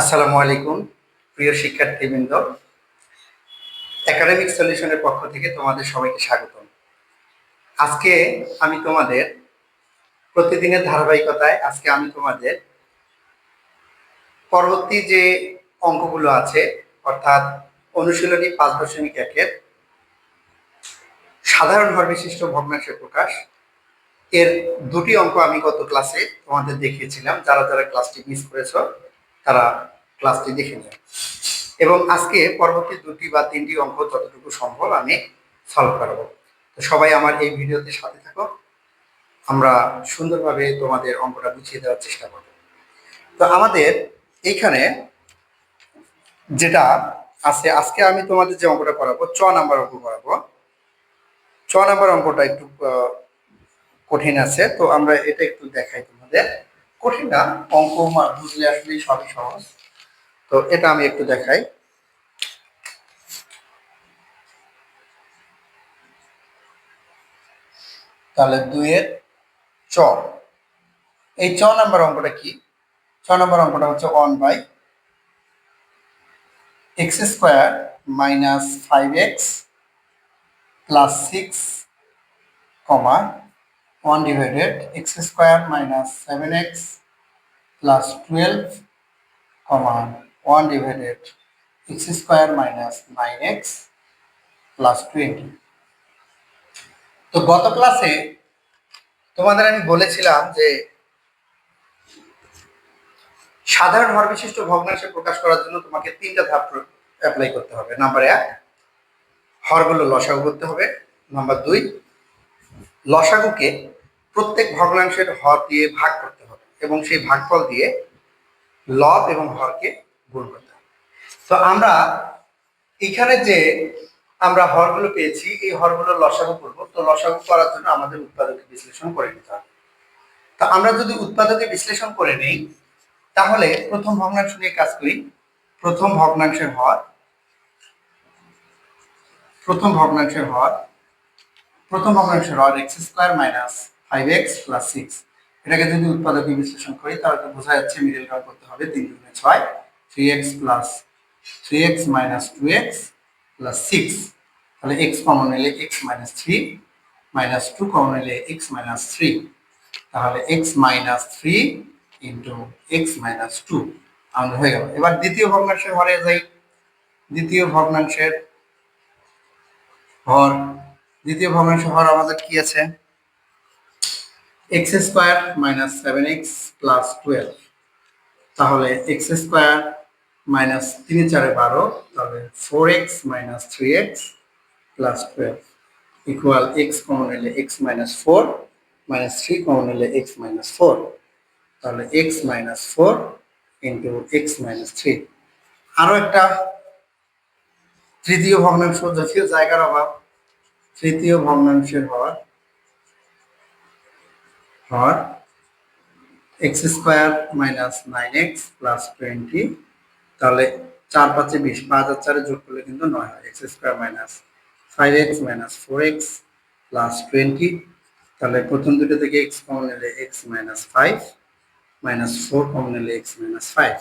আসসালামু আলাইকুম প্রিয় শিক্ষার্থীবৃন্দ। একাডেমিক সলিউশনের পক্ষ থেকে তোমাদের সবাইকে স্বাগতম। আজকে আমি তোমাদের প্রতিদিনের ধারাবাহিকতায় আমি তোমাদের পরবর্তী যে অঙ্কগুলো আছে, অর্থাৎ অনুশীলনী 5.1-এর সাধারণ ভরবিশিষ্ট ভগ্নাংশের প্রকাশ, এর দুটি অঙ্ক আমি গত ক্লাসে তোমাদের দেখিয়েছিলাম। যারা যারা ক্লাসটি মিস করেছো তারা ক্লাসটি দেখে নিও, এবং আজকে পরবর্তী দুটি বা তিনটি অঙ্ক যতটুকু সম্ভব আমি সলভ করাবো। তো সবাই আমার এই ভিডিওতে সাথে থাকো, আমরা সুন্দরভাবে তোমাদের অঙ্কটা বুঝিয়ে দেওয়ার চেষ্টা করব। তো আমাদের এইখানে যেটা আছে, আজকে আমি তোমাদের যে অঙ্কটা করাবো 6 নাম্বার অঙ্ক করাবো। 6 নাম্বার অঙ্কটা একটু কঠিন আছে, তো আমরা এটা একটু দেখাই তোমাদের। কঠিন না, অঙ্ক বুঝলে আসলে সবই সহজ। তো এটা আমি একটু দেখাই। তাহলে 2-এর চ, এই চ নাম্বার অঙ্কটা কি? 6 নম্বর অঙ্কটা হচ্ছে 1/x² - 5x + 6, 1 divided x² - 7x + 12, 1 divided x² - 9x + 20। তো গত ক্লাসে তোমাদের আমি বলেছিলাম যে সাধারণ ভরবিশিষ্ট ভগ্নাংশে প্রকাশ করার জন্য তোমাকে 3টা ধাপ অ্যাপ্লাই করতে হবে। নাম্বার 1, হরগুলো লসাগু করতে হবে। নাম্বার 2, লসাগুকে প্রত্যেক ভগ্নাংশের হর দিয়ে ভাগ করতে হবে এবং সেই ভাগফল দিয়ে লব এবং হরকে গুণ করতে হবে। তো আমরা এখানে যে আমরা হরগুলো পেয়েছি, এই হরগুলো লসাগু করব। তো লসাগু করার জন্য আমাদের উৎপাদকে বিশ্লেষণ করে নিতে হবে। তো আমরা যদি উৎপাদকে বিশ্লেষণ করে নেই, তাহলে প্রথম ভগ্নাংশ নিয়ে কাজ করি। প্রথম ভগ্নাংশের হর x² - 5x + 6, এটাকে যদি উৎপাদকে বিশ্লেষণ করি তাহলে বোঝা যাচ্ছে মিডল টার্ম করতে হবে। 3 × 6, 3x + 3x - 2x + 6। তাহলে x কমন নিলে x - 3, -2 কমন নিলে x - 3, তাহলে x - 3 × x - 2 আমাদের হয়ে গেল। এবার দ্বিতীয় ভগ্নাংশের হরে যাই। দ্বিতীয় ভগ্নাংশের হর আমাদের কি আছে? x² - 7x + 12, তাহলে x² - 3 × 4 = 12, তাহলে 4x - 3x + 12 equal x common নিলে x - 4, -3 কমন নিলে x - 4, তাহলে x - 4 × x - 3। আরো একটা তৃতীয় ভগ্নাংশ, যদিও জায়গার অভাব, তৃতীয় ভগ্নাংশের হর x² - 9x + 20, তাহলে 4 × 5 = 20, 5 আর 4 যোগ করলে কিন্তু 9 হয়। x² - 5x - 4x + 20, তাহলে প্রথম দুটো থেকে x কমন নিলে x - 5, -4 কমন নিলে x - 5,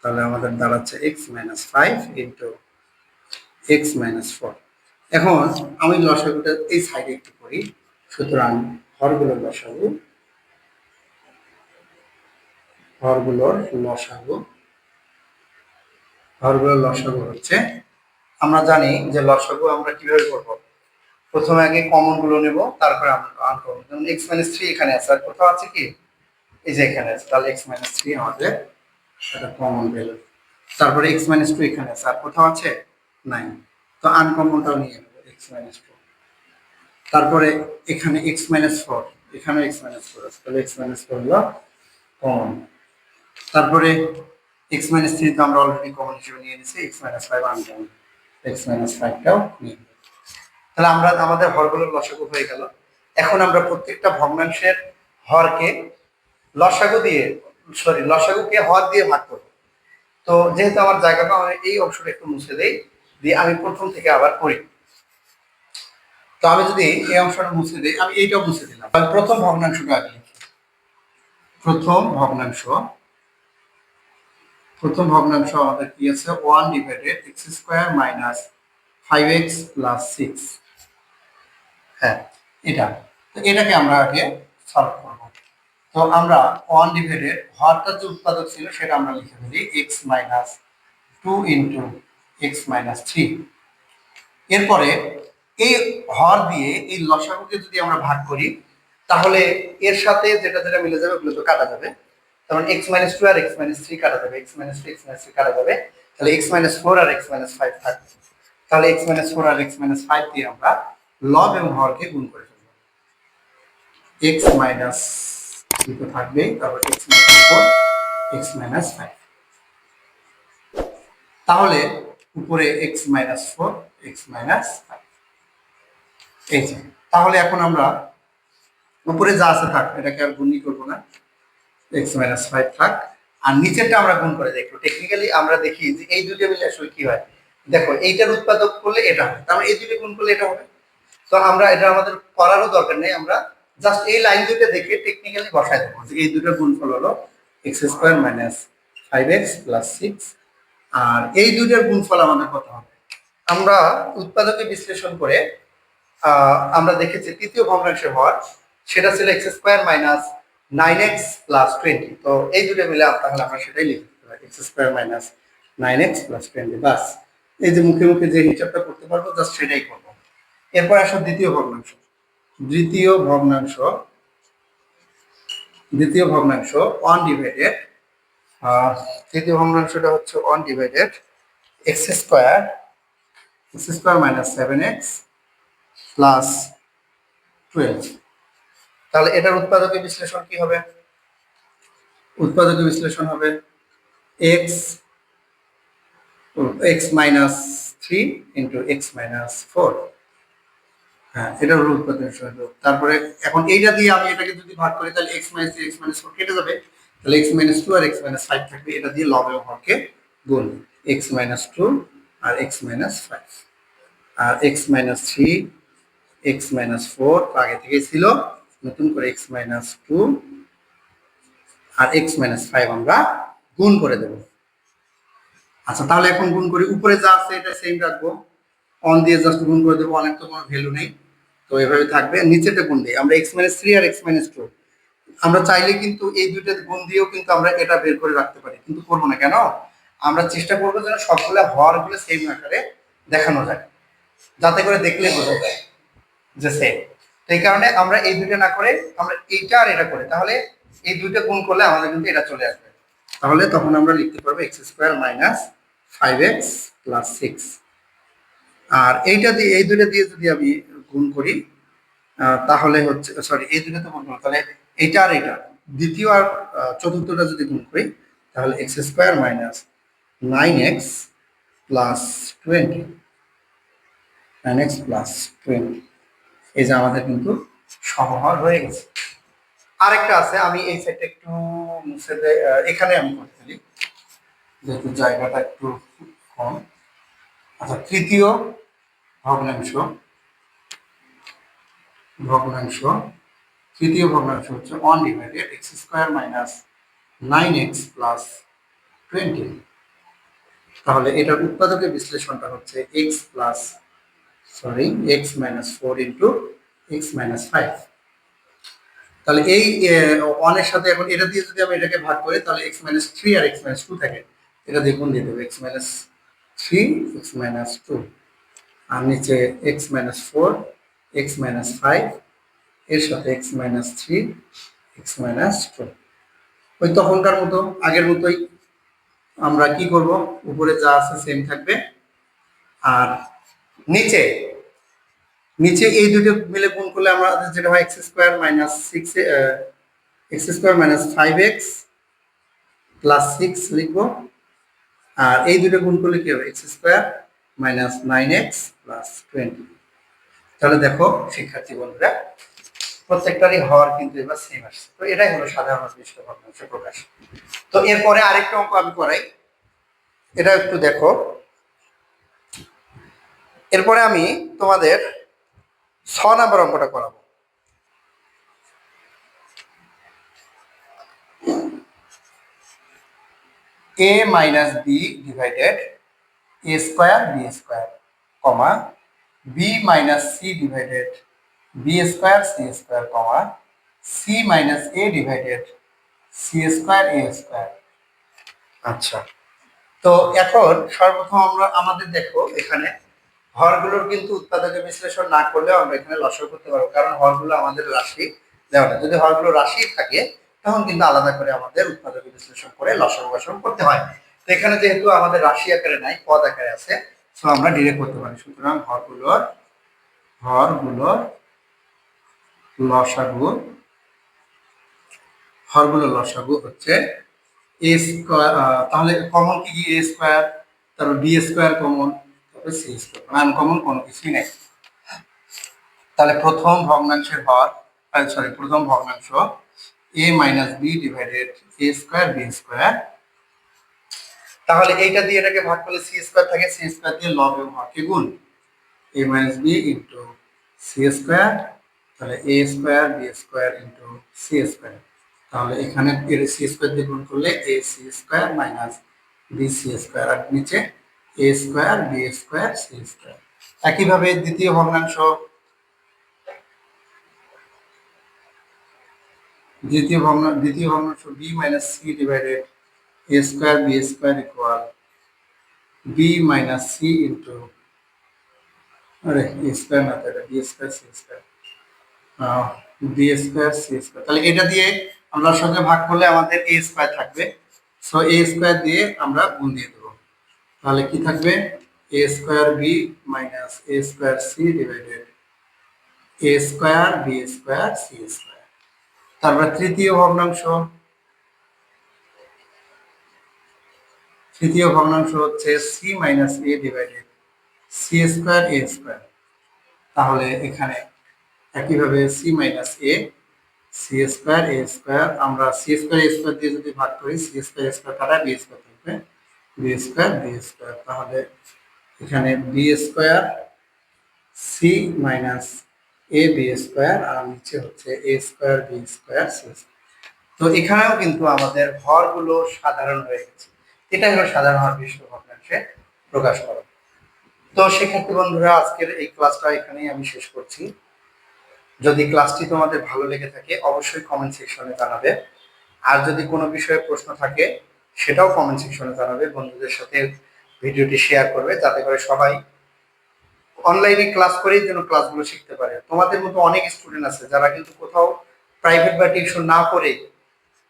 তাহলে আমাদের দাঁড়াচ্ছে x - 5 × x - 4। এখন আমি লসাগুটা এই সাইডে একটু করি। সুতরাং হরগুলোর লসাগু হচ্ছে, আমরা জানি যে লসাগু আমরা কিভাবে করব। প্রথমে আগে কমন গুলো নেব, তারপরে আমরা আনকমন। যেমন x - 3 এখানে আছে, আর কোথাও আছে কি? এই যে এখানে আছে, তাহলে x - 3 আমাদের এটা কমন ভ্যালু। তারপরে x - 2 এখানে আছে, আর কোথাও আছে? নাই। তো আনকমনটাও নিয়ে নেব, x - 2। তারপরে এখানে x - 4, এখানে x - 4 আছে, তাহলে x - 4 হলো কমন। তারপরে x - 3 তো আমরা অলরেডি কমন হিসেবে নিয়ে নিয়েছি, x - 5 আনকমন, x - 5 টাও নিয়ে নেব। তাহলে আমরা আমাদের হরগুলোর লসাগু হয়ে গেল। এখন আমরা প্রত্যেকটা ভগ্নাংশের হরকে লসাগুকে হর দিয়ে ভাগ করব। তো যেহেতু আমার জায়গাটা, এই অংশটা একটু মুছে দেই, দিয়ে আমি প্রথম থেকে আবার করি। তো আমি যদি এই অংশটা মুছে দিই, আমি এইটাও মুছে দিলাম। প্রথম ভগ্নাংশটা আগে লিখি। প্রথম ভগ্নাংশ প্রথম ভগ্নাংশ আমাদের কি আছে 1 divided x square minus 5x plus 6। হ্যাঁ, এটা। তো এটাকে আমরা আগে সলভ করব। তো আমরা 1 ডিভাইডেড হরটা যে উৎপাদক ছিল সেটা আমরা লিখে ফেলি x minus 2 into x minus 3। এরপরে এই হর দিয়ে এই লসাগুকে যদি আমরা ভাগ করি তাহলে এর সাথে যেটা যেটা মিলে যাবে ওগুলো তো কাটা যাবে। তখন x মাইনাস 2 আর x মাইনাস 3 কাটা যাবে, x মাইনাস 2 x মাইনাস 3 কাটা যাবে, তাহলে x মাইনাস 4 আর x মাইনাস 5 থাকবে। তাহলে x মাইনাস 4 আর x মাইনাস 5 দিয়ে আমরা লব এবং হরকে গুণ করে ফেলবো। x মাইনাস 3 তো থাকবেই, তারপর x মাইনাস 4 x মাইনাস 5, তাহলে উপরে x মাইনাস 4 x মাইনাস 5। এই যে, তাহলে এখন আমরা উপরে যা আছে থাক, এটাকে আর গুণই করবো না, x মাইনাস 5 থাক। আর নিচেরটা আমরা গুণ করে দেখবো। টেকনিক্যালি আমরা দেখি যে এই দুটো মিলে আসলে কি হয়। দেখো এইটার উৎপাদক করলে এটা হয়, তার মানে এই দুটো গুণ করলে এটা হবে। তো আমরা এটা আমাদের করারও দরকার নেই, আমরা জাস্ট এই লাইন দুটো দেখে টেকনিক্যালি বসায় দেবো যে এই দুটোর গুণফল হলো x square minus 5x plus 6। আর এই দুটোর গুণফল আমাদের কত হবে। আমরা উৎপাদকে বিশ্লেষণ করে আমরা দেখেছি তৃতীয় ভগ্নাংশের হর সেটা ছিল x square minus 9x plus 20। তো এই দুটো মিলে তাহলে আমরা সেটাই লিখতে পারি, x square minus 9x plus 20। বাস, এই যে মুখে মুখে যে হিসাবটা করতে পারবো জাস্ট সেটাই করবো। এরপর আসো দ্বিতীয় ভগ্নাংশ। দ্বিতীয় ভগ্নাংশ 1 ডিভাইডেড, তৃতীয় ভগ্নাংশটা হচ্ছে 1 divided x square minus 7x plus 12। তাহলে এটার উৎপাদকের বিশ্লেষণ কি হবে। উৎপাদকের বিশ্লেষণ হবে x minus 3 into x minus 4। হ্যাঁ, এটা হলো উৎপাদকের সূত্র। তারপরে এখন এইটা দিয়ে আমি এটাকে যদি ভাগ করি তাহলে x মাইনাস 3 x মাইনাস 4 কেটে যাবে, তাহলে x মাইনাস 2 আর x মাইনাস 5 থাকবে। এটা দিয়ে লব এবং হরকে গুণ, x মাইনাস 2 আর x মাইনাস 5 আর x মাইনাস 3 x মাইনাস 4 আগে থেকেই ছিল, নতুন করে x মাইনাস 2 আর x মাইনাস 5 আমরা গুণ করে দেব। আচ্ছা, তাহলে এখন গুণ করি। উপরে যা আছে এটা সেম রাখবো, অন দিয়ে জাস্ট গুণ করে দেবো, অনেক তো কোনো ভ্যালু নেই, তো এভাবে থাকবে। নিচেটা গুণ দিই আমরা x মাইনাস 3 আর x মাইনাস 2। আমরা চাইলে কিন্তু এই দুইটা গুণ দিয়েও কিন্তু আমরা এটা বের করে রাখতে পারি, কিন্তু করবো না। কেন? আমরা চেষ্টা করবো যেন সবগুলো হরগুলো সেম আকারে দেখানো যায়, যাতে করে দেখলে বোঝা যায় যে সেম। তো এই কারণে আমরা এই দুইটা না করে আমরা এইটা আর এটা করি, তাহলে এই দুইটা গুণ করলে আমাদের কিন্তু এটা চলে আসবে। তাহলে তখন আমরা লিখতে পারবো x square minus 5x plus 6। আর এইটা দিয়ে এই দুইটা দিয়ে যদি আমি গুণ করি তাহলে হচ্ছে, সরি এই দুটো তো গুণ করবো, তাহলে এইটা আর এইটা দ্বিতীয় আর চতুর্থটা যদি গুণ করি তাহলে x square minus 9x plus 20, 9x plus 20। এই যে আমাদের কিন্তু সমহর হয়ে গেছে। আরেকটা আছে, আমি এই সাইডটা একটু মুছে দেই, এখানে আমি করে ফেলি যেহেতু জায়গাটা একটু কম। আচ্ছা, তৃতীয় ভগ্নাংশ তৃতীয় ভগ্নাংশ হচ্ছে 1 divided x square minus 9x plus 20। তাহলে এটার উৎপাদকের বিশ্লেষণটা হচ্ছে x minus 4 into x minus 5। তাহলে এই 1 এর সাথে এখন এটা দিয়ে যদি আমি এটাকে ভাগ করি তাহলে x মাইনাস 3 আর x মাইনাস 2 থাকে, এটা দিয়ে গুণ দিয়ে দেবো, x মাইনাস 3 x মাইনাস 2 আর নিচে x মাইনাস 4 x মাইনাস 5 এর সাথে x মাইনাস 3 x মাইনাস 2। ওই তখনকার মতো আগের মতোই আমরা কি করব, উপরে যা আছে সেম থাকবে। আর নিচে এই দুটো মিলে গুণ করলে আমাদের যেটা হয় x square minus 5x plus 6 লিখবো। আর এই দুটো গুণ করলে কি হবে, x square minus 9x plus 20। তাহলে দেখো শিক্ষার্থী বন্ধুরা, প্রত্যেকটারই হর কিন্তু এবার সেম আসছে। তো এটাই হলো সাধারণ মিশ্র ভগ্নাংশ প্রকাশ। তো এরপরে আরেকটা অঙ্ক আমি করাই, এটা একটু দেখো। এরপরে আমি তোমাদের 6 নাম্বার অঙ্কটা করাবো। a minus B divided a square B square comma b minus C divided b square C square comma c minus A divided C square A square. আচ্ছা, তো এখন সর্বপ্রথম আমরা আমাদের দেখো এখানে হরগুলোর কিন্তু উৎপাদকে বিশ্লেষণ না করলেও আমরা এখানে লসাগু করতে পারবো, কারণ হরগুলো আমাদের রাশি দেওয়া নেই। যদি হরগুলো রাশি থাকে তখন কিন্তু আলাদা করে আমাদের উৎপাদকে বিশ্লেষণ করে লসাগু করতে হয়। তো এখানে যেহেতু আমাদের রাশি আকারে নাই, পদ আকারে আছে, তো আমরা ডিরেক্ট করতে পারি। সুতরাং হরগুলোর লসাগু হচ্ছে এ স্কোয়ার, তাহলে কমন কি কি? এ স্কোয়ার, তারপর বি স্কোয়ার কমন, তারপরে সি স্কোয়ার, আনকমন কোনো কিছুই নেই। তাহলে প্রথম ভগ্নাংশ A minus B divided A square B square. তাহলে এইটা দিয়ে এটাকে ভাগ করলে সি স্কোয়ার থাকে, সি স্কোয়ার দিয়ে লব এবং হরকে গুণ, A minus B into C square, তাহলে A square B square into C square. তাহলে এখানে এর সি স্কোয়ার দিয়ে গুণ করলে A C square minus B C square, আর নিচে A square B square C square. একইভাবে দ্বিতীয় ভগ্নাংশ B minus C divided A square B square equal B minus C into আরে এ স্কোয়ার না, তাহলে B square C square, B square C square. তাহলে এটা দিয়ে আমরা সঙ্গে ভাগ করলে আমাদের এ স্কোয়ার থাকবে, সো এ স্কোয়ার দিয়ে আমরা গুণ দিয়ে দেবো। তাহলে কি থাকবে? A square B minus A square C divided A square B square C square. তারপর তৃতীয় ভগ্নাংশ হচ্ছে সি মাইনাস এ ডিভাইডেড সি স্কোয়ার এ স্কোয়ার। তাহলে এখানে একইভাবে C minus A C square A square, আমরা সি স্কোয়ার এ স্কোয়ার দিয়ে যদি ভাগ করি, সি স্কোয়ার এ স্কোয়ার কাটা বি স্কোয়ার থাকবে, বি স্কোয়ার বি স্কোয়ার। তাহলে এখানে B square C minus A B square, আর নিচে হচ্ছে A square B square C. তো এখানেও কিন্তু আমাদের হরগুলো সাধারণ হয়ে গেছে। এটাই হলো সাধারণ হর বিশিষ্ট ভগ্নাংশে প্রকাশ করা। তো সেক্ষেত্রে বন্ধুরা আজকের এই ক্লাসটা এখানেই আমি শেষ করছি। যদি ক্লাসটি তোমাদের ভালো লেগে থাকে অবশ্যই কমেন্ট সেকশনে জানাবে, আর যদি কোনো বিষয়ে প্রশ্ন থাকে সেটাও কমেন্ট সেকশনে জানাবে। বন্ধুদের সাথে ভিডিওটি শেয়ার করবে, যাতে করে সবাই অনলাইনে ক্লাস করেই যেন ক্লাসগুলো শিখতে পারে। তোমাদের মতো অনেক স্টুডেন্ট আছে যারা কিন্তু কোথাও প্রাইভেট বা টিউশন না করে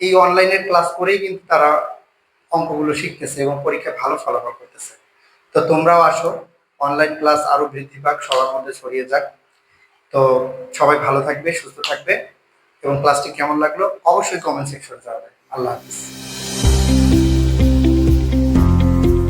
এই অনলাইনের ক্লাস করেই কিন্তু তারা অঙ্কগুলো শিখতেছে এবং পরীক্ষায় ভালো ফলাফল করতেছে। তো তোমরাও আসো, অনলাইন ক্লাস আরো বৃদ্ধি পাক, সবার মধ্যে ছড়িয়ে যাক। তো সবাই ভালো থাকবে, সুস্থ থাকবে, এবং ক্লাসটি কেমন লাগলো অবশ্যই কমেন্ট সেকশনে জানাবে। আল্লাহ হাফিজ।